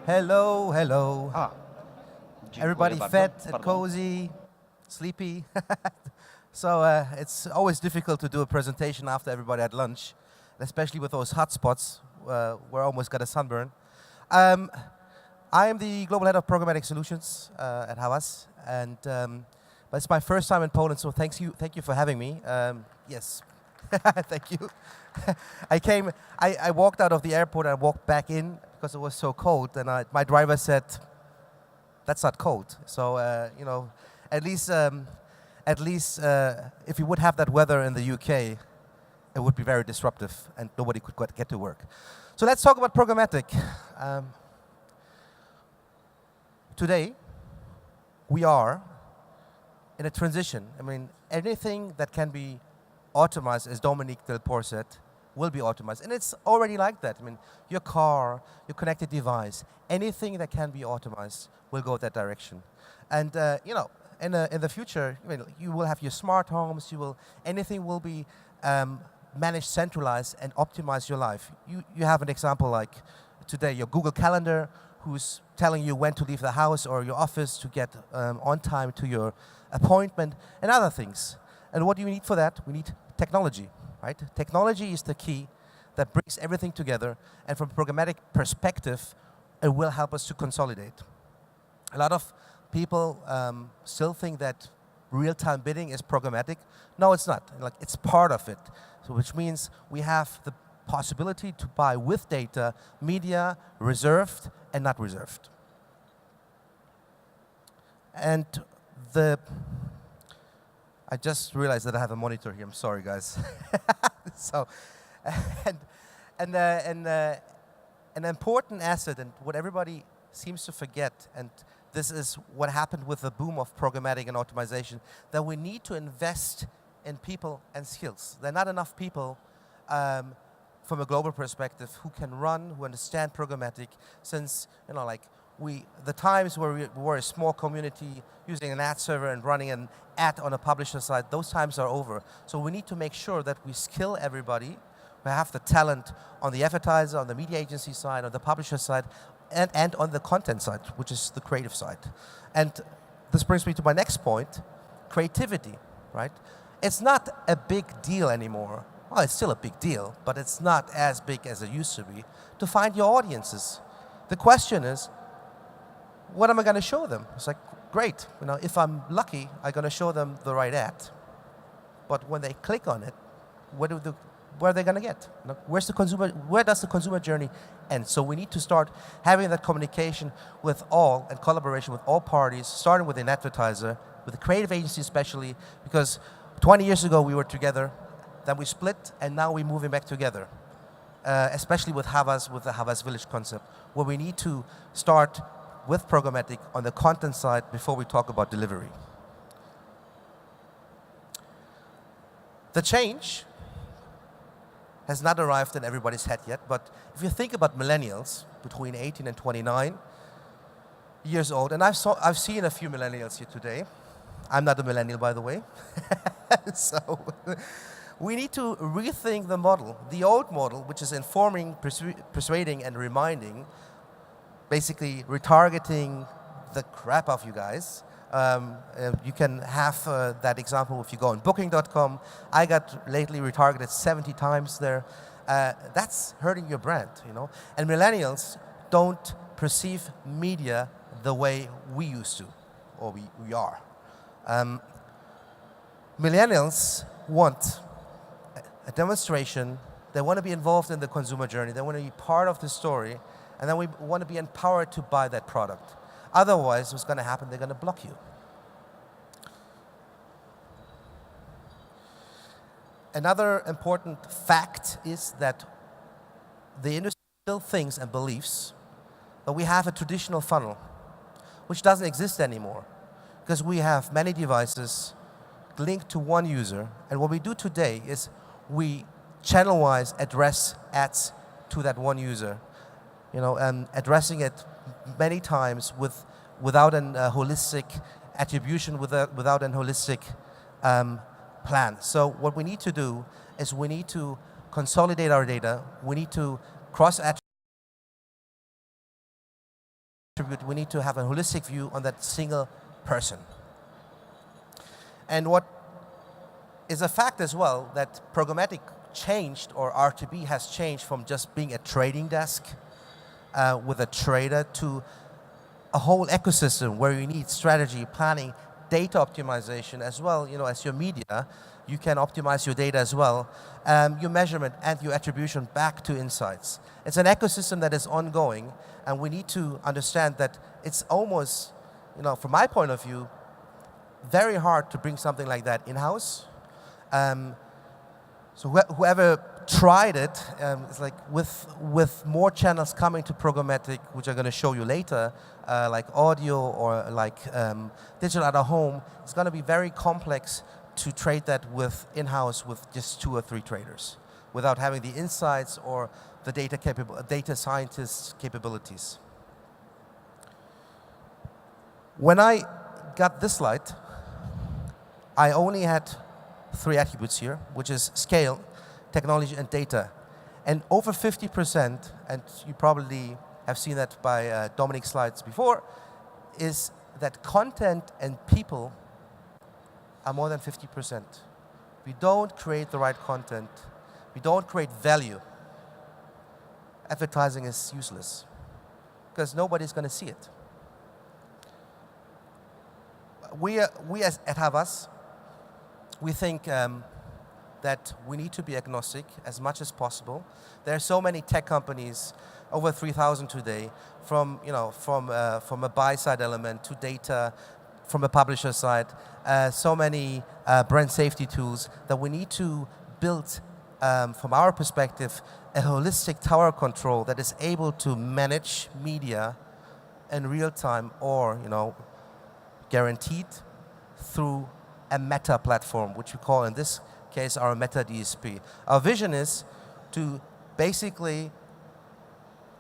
Hello, hello. Everybody fed and Pardon. cozy, sleepy. So it's always difficult to do a presentation after everybody had lunch, especially with those hot spots where I almost got a sunburn. I am the Global Head of Programmatic Solutions at Havas, and but it's my first time in Poland, so thank you for having me. Yes, thank you. I walked out of the airport and I walked back in because it was so cold, and my driver said, "That's not cold." So you know, at least if you would have that weather in the UK, it would be very disruptive, and nobody could get to work. So let's talk about programmatic. Today, we are in a transition. I mean, anything that can be optimized, as Dominique Delport said, will be optimized. And it's already like that. I mean, your car, your connected device, anything that can be optimized will go that direction. And you know, in the future, I mean, you will have your smart homes, anything will be managed, centralized, and optimize your life. You have an example like today, your Google Calendar, who's telling you when to leave the house or your office to get on time to your appointment and other things. And what do you need for that? We need technology, right? Technology is the key that brings everything together, and from a programmatic perspective, it will help us to consolidate. A lot of people still think that real-time bidding is programmatic. No, it's not. Like, it's part of it, so which means we have the possibility to buy with data media reserved and not reserved. And I just realized that I have a monitor here. I'm sorry, guys. So, an important asset, and what everybody seems to forget, and this is what happened with the boom of programmatic and optimization, that we need to invest in people and skills. There are not enough people from a global perspective who can run, who understand programmatic, since, you know, like the times where we were a small community using an ad server and running an ad on a publisher side, those times are over. So we need to make sure that we skill everybody, we have the talent on the advertiser, on the media agency side, on the publisher side, and on the content side, which is the creative side. And this brings me to my next point, creativity, right? It's not a big deal anymore. Well, it's still a big deal, but it's not as big as it used to be, to find your audiences. The question is, what am I going to show them? It's like, great, you know, if I'm lucky, I'm going to show them the right ad. But when they click on it, where are they going to get? You know, where does the consumer journey end? So we need to start having that communication with all, and collaboration with all parties, starting with an advertiser, with the creative agency especially, because 20 years ago we were together, then we split, and now we're moving back together. Especially with Havas, with the Havas Village concept, where we need to start with programmatic on the content side before we talk about delivery. The change has not arrived in everybody's head yet, but if you think about millennials between 18 and 29 years old, and I've seen a few millennials here today. I'm not a millennial, by the way. So we need to rethink the model. The old model, which is informing, persuading, and reminding, basically retargeting the crap of you guys. You can have that example if you go on booking.com. I got lately retargeted 70 times there. That's hurting your brand, you know. And millennials don't perceive media the way we used to, or we are. Millennials want a demonstration. They want to be involved in the consumer journey. They want to be part of the story, and then we want to be empowered to buy that product. Otherwise, what's going to happen? They're going to block you. Another important fact is that the industry still thinks and believes that we have a traditional funnel, which doesn't exist anymore, because we have many devices linked to one user, and what we do today is we channel-wise address ads to that one user, you know, and addressing it many times without a holistic attribution, without a holistic plan. So what we need to do is we need to consolidate our data. We need to cross-attribute we need to have a holistic view on that single person. And what is a fact as well, that programmatic changed, or RTB has changed from just being a trading desk with a trader to a whole ecosystem where you need strategy, planning, data optimization as well. You know, as your media, you can optimize your data as well, your measurement and your attribution back to insights. It's an ecosystem that is ongoing, and we need to understand that it's almost, you know, from my point of view, very hard to bring something like that in-house. So whoever tried it, it's like with more channels coming to programmatic, which I'm going to show you later, like audio or like digital out of home, it's going to be very complex to trade that with in-house with just 2 or 3 traders, without having the insights or the data scientists' capabilities. When I got this slide, I only had 3 attributes here, which is scale, technology, and data. And over 50%, and you probably have seen that by Dominic's slides before, is that content and people are more than 50%. We don't create the right content. We don't create value. Advertising is useless because nobody's going to see it. We at Havas, we think that we need to be agnostic as much as possible. There are so many tech companies, over 3,000 today, from a buy side element to data, from a publisher side, so many brand safety tools that we need to build, from our perspective, a holistic tower control that is able to manage media in real time, or guaranteed through a meta platform, which we call in this case our meta DSP. Our vision is to basically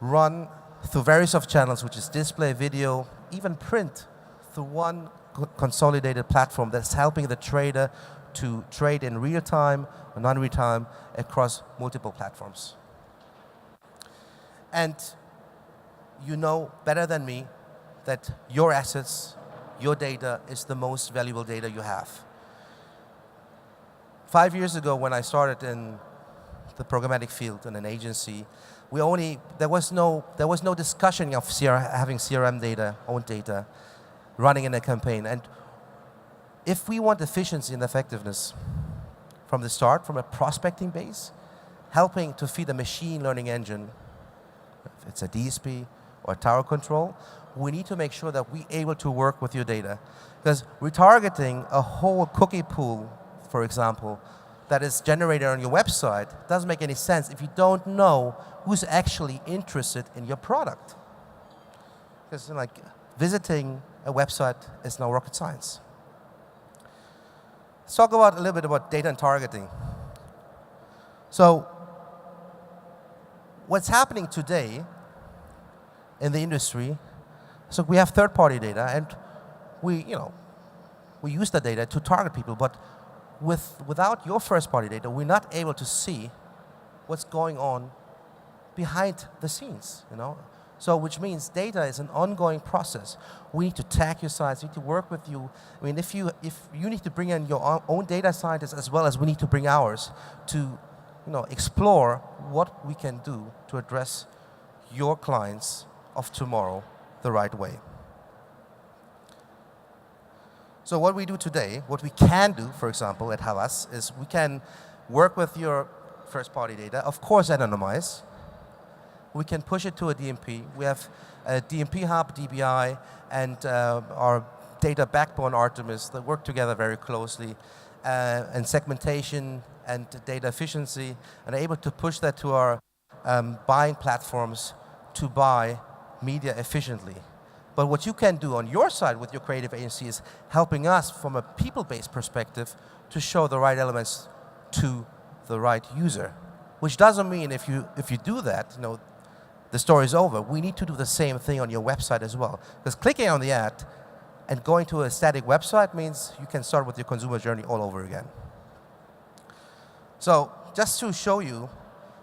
run through various of channels, which is display, video, even print, through one consolidated platform that's helping the trader to trade in real time or non-real time across multiple platforms. And you know better than me that your assets, your data is the most valuable data you have. 5 years ago, when I started in the programmatic field in an agency, there was no discussion of having CRM data, own data, running in a campaign. And if we want efficiency and effectiveness from the start, from a prospecting base, helping to feed a machine learning engine, if it's a DSP or a tower control, we need to make sure that we're able to work with your data. Because retargeting a whole cookie pool, for example, that is generated on your website doesn't make any sense if you don't know who's actually interested in your product. Because visiting a website is no rocket science. Let's talk a little bit about data and targeting. So what's happening today in the industry, so we have third-party data, and we use the data to target people, but without your first-party data, we're not able to see what's going on behind the scenes, So which means data is an ongoing process. We need to tag your sites, we need to work with you. I mean, if you need to bring in your own data scientists as well as we need to bring ours to explore what we can do to address your clients of tomorrow the right way. So what we do today, what we can do, for example, at Havas, is we can work with your first-party data, of course anonymize. We can push it to a DMP. We have a DMP hub, DBI, and our data backbone, Artemis, that work together very closely, and segmentation and data efficiency, and are able to push that to our buying platforms to buy media efficiently. But what you can do on your side with your creative agency is helping us from a people-based perspective to show the right elements to the right user. Which doesn't mean if you do that, the story's over. We need to do the same thing on your website as well. Because clicking on the ad and going to a static website means you can start with your consumer journey all over again. So just to show you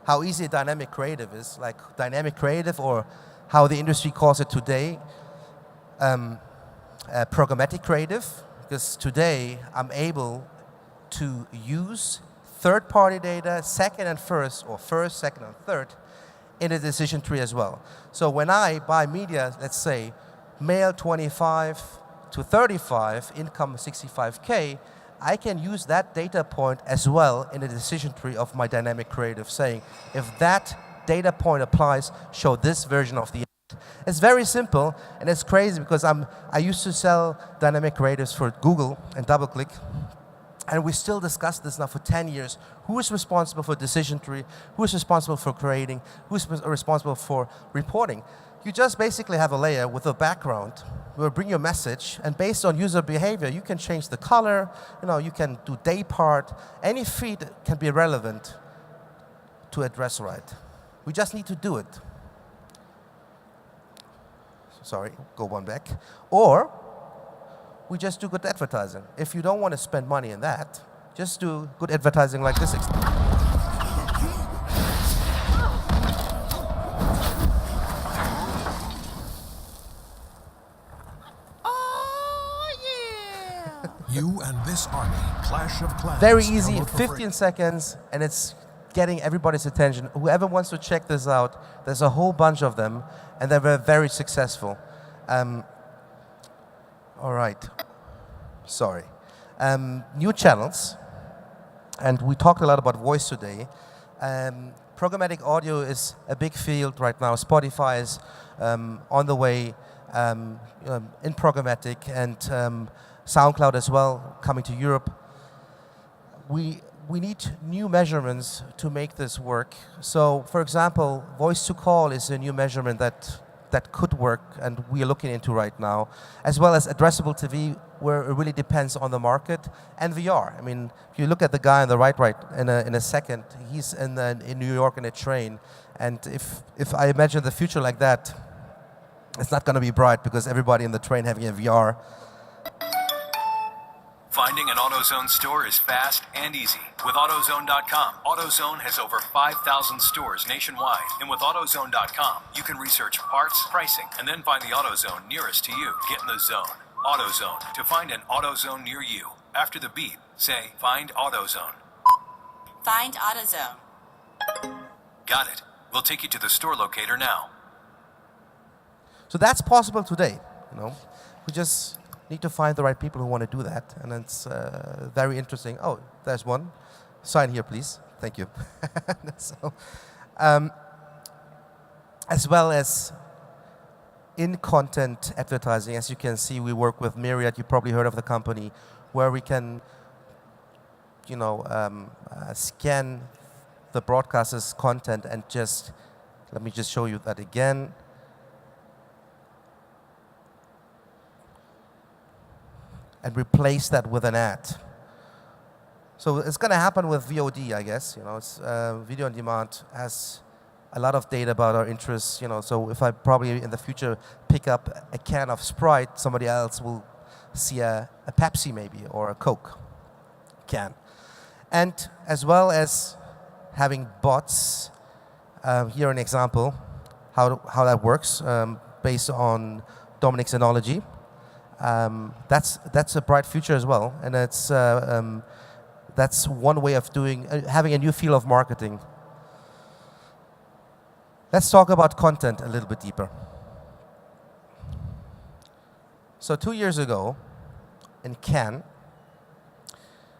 how easy dynamic creative is, like dynamic creative, or how the industry calls it today, programmatic creative, because today I'm able to use third-party data, second and first, or first, second and third, in a decision tree as well. So when I buy media, let's say, male 25 to 35, income 65K, I can use that data point as well in a decision tree of my dynamic creative, saying, if that data point applies, show this version of the ad. It's very simple, and it's crazy because I used to sell dynamic creatives for Google and DoubleClick, and we still discuss this now for 10 years. Who is responsible for decision tree? Who is responsible for creating? Who is responsible for reporting? You just basically have a layer with a background. We'll bring your message, and based on user behavior, you can change the color, you can do day part. Any feed can be relevant to address right. We just need to do it. Sorry, go one back. Or we just do good advertising. If you don't want to spend money in that, just do good advertising like this. You and this army, clash of clans. Very easy, 15 seconds, and it's getting everybody's attention. Whoever wants to check this out, there's a whole bunch of them, and they were very successful. All right, sorry. New channels, and we talked a lot about voice today. Programmatic audio is a big field right now. Spotify is on the way in programmatic, and SoundCloud as well, coming to Europe. We need new measurements to make this work. So, for example, voice to call is a new measurement that could work, and we are looking into right now, as well as addressable TV, where it really depends on the market, and VR. I mean, if you look at the guy on the right in a second, he's in New York in a train, and if I imagine the future like that, it's not going to be bright because everybody in the train having a VR. Finding an AutoZone store is fast and easy. With AutoZone.com, AutoZone has over 5,000 stores nationwide. And with AutoZone.com, you can research parts, pricing, and then find the AutoZone nearest to you. Get in the zone. AutoZone. To find an AutoZone near you, after the beep, say, find AutoZone. Find AutoZone. Got it. We'll take you to the store locator now. So that's possible today. We just need to find the right people who want to do that, and it's very interesting. Oh, there's one. Sign here, please. Thank you. So, as well as in-content advertising, as you can see, we work with Myriad. You probably heard of the company, where we can, scan the broadcaster's content and let me just show you that again. And replace that with an ad. So it's going to happen with VOD, I guess. It's video on demand has a lot of data about our interests. So if I probably in the future pick up a can of Sprite, somebody else will see a Pepsi maybe or a Coke can. And as well as having bots. Here an example how that works based on Dominic's analogy. That's a bright future as well, and that's one way of having a new field of marketing. Let's talk about content a little bit deeper. So 2 years ago, in Cannes,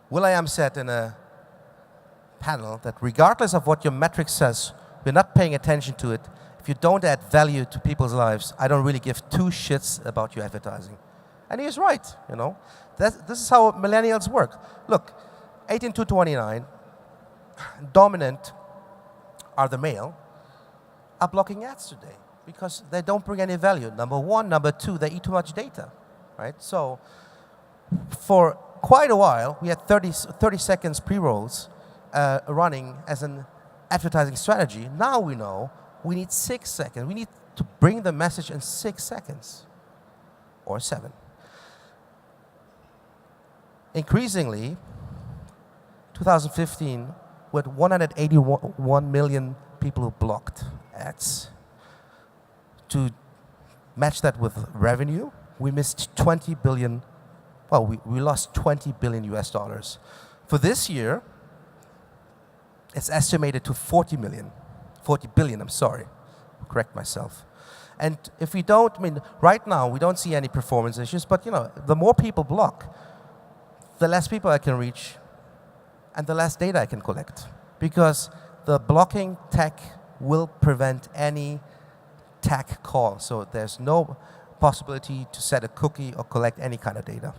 will.i.am said in a panel that regardless of what your metric says, we're not paying attention to it. If you don't add value to people's lives, I don't really give two shits about your advertising. And he is right, This is how millennials work. Look, 18 to 29, dominant are the male, are blocking ads today because they don't bring any value. Number one. Number two, they eat too much data, right? So for quite a while, we had 30 seconds pre-rolls running as an advertising strategy. Now we know we need 6 seconds. We need to bring the message in 6 seconds or 7. Increasingly, 2015, with 181 million people who blocked ads. To match that with revenue, we missed 20 billion, well, we lost 20 billion US dollars. For this year, it's estimated to 40 billion, I'm sorry, correct myself. And if we don't, I mean, right now we don't see any performance issues, but the more people block, the less people I can reach and the less data I can collect. Because the blocking tech will prevent any tag call. So there's no possibility to set a cookie or collect any kind of data.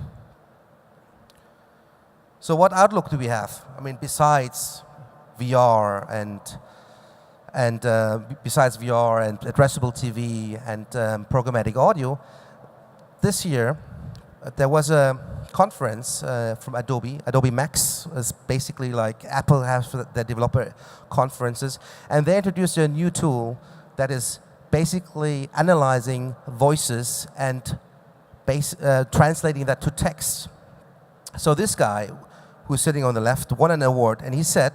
So what outlook do we have? I mean, besides VR and addressable TV and programmatic audio, this year there was a conference from Adobe MAX. It's basically like Apple has their developer conferences, and they introduced a new tool that is basically analyzing voices and translating that to text. So this guy, who's sitting on the left, won an award, and he said,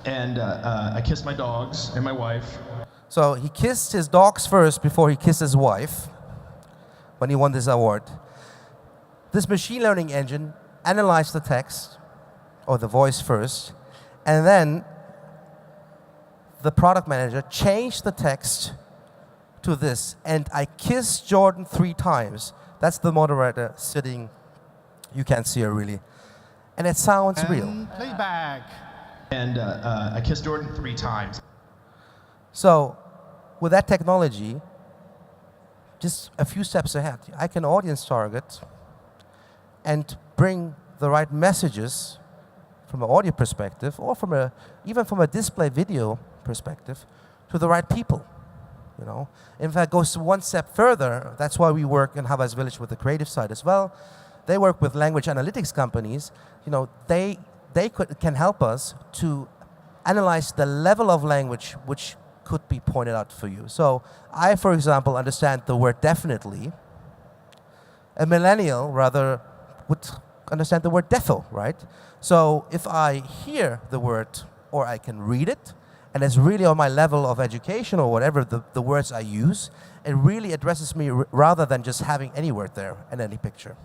and I kissed my dogs and my wife. So he kissed his dogs first before he kissed his wife when he won this award. This machine learning engine analyzed the text, or the voice first, and then the product manager changed the text to this, and I kissed Jordan 3 times. That's the moderator sitting, you can't see her really. And it sounds real. Playback. And I kissed Jordan 3 times. So with that technology, just a few steps ahead, I can audience target and bring the right messages from an audio perspective, or even from a display video perspective, to the right people. In fact, it goes one step further. That's why we work in Havas Village with the creative side as well. They work with language analytics companies. They can help us to analyze the level of language which could be pointed out for you. So I, for example, understand the word definitely. A millennial rather would understand the word defo, right? So if I hear the word or I can read it, and it's really on my level of education or whatever the words I use, it really addresses me rather than just having any word there and any picture.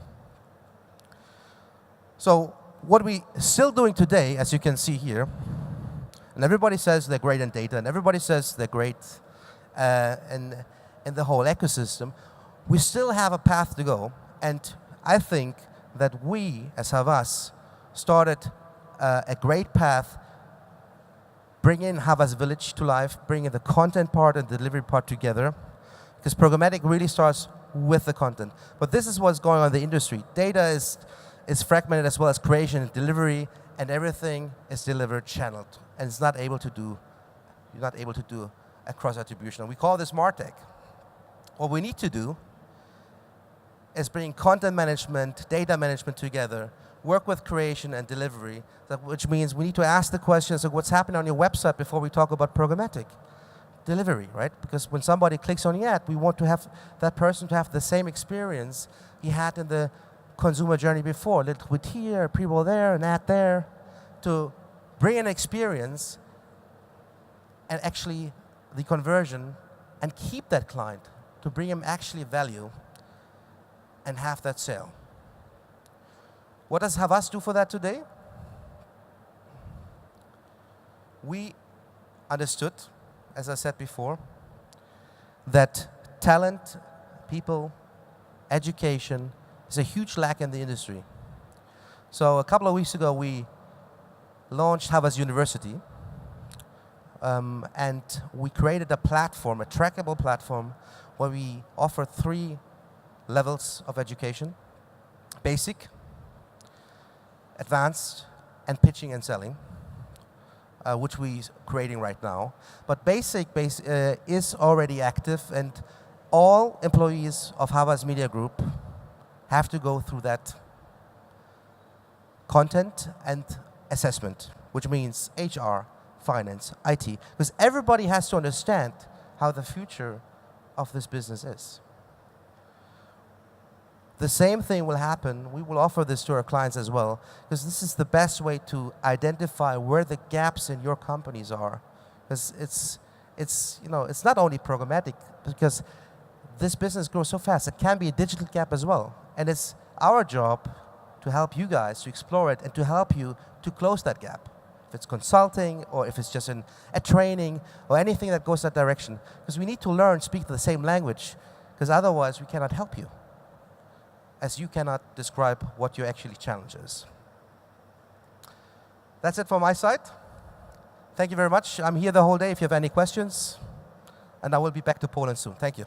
So what we still doing today, as you can see here, and everybody says they're great in data, and everybody says they're great in the whole ecosystem, we still have a path to go. And I think that we, as Havas, started a great path, bringing Havas Village to life, bringing the content part and the delivery part together, because programmatic really starts with the content. But this is what's going on in the industry. Data is fragmented as well as creation and delivery, and everything is delivered channeled, and it's not able to do. You're not able to do a cross attribution. We call this MarTech. What we need to do is bring content management, data management together, work with creation and delivery, which means we need to ask the questions of what's happening on your website before we talk about programmatic delivery, right? Because when somebody clicks on the ad, we want to have that person to have the same experience he had in the consumer journey before. A little bit here, a pre-roll there, an ad there, to bring an experience and actually the conversion and keep that client, to bring him actually value and have that sale. What does Havas do for that today? We understood, as I said before, that talent, people, education is a huge lack in the industry. So a couple of weeks ago, we launched Havas University, and we created a platform, a trackable platform, where we offer 3 levels of education: basic, advanced, and pitching and selling, which we're creating right now. But basic is already active, and all employees of Havas Media Group have to go through that content and assessment, which means HR, finance, IT, because everybody has to understand how the future of this business is. The same thing will happen. We will offer this to our clients as well, because this is the best way to identify where the gaps in your companies are. Because it's not only programmatic, because this business grows so fast. It can be a digital gap as well. And it's our job to help you guys to explore it and to help you to close that gap. If it's consulting or if it's just a training or anything that goes that direction. Because we need to learn, speak the same language, because otherwise we cannot help you, as you cannot describe what your actually challenge is. That's it from my side. Thank you very much. I'm here the whole day if you have any questions, and I will be back to Poland soon. Thank you.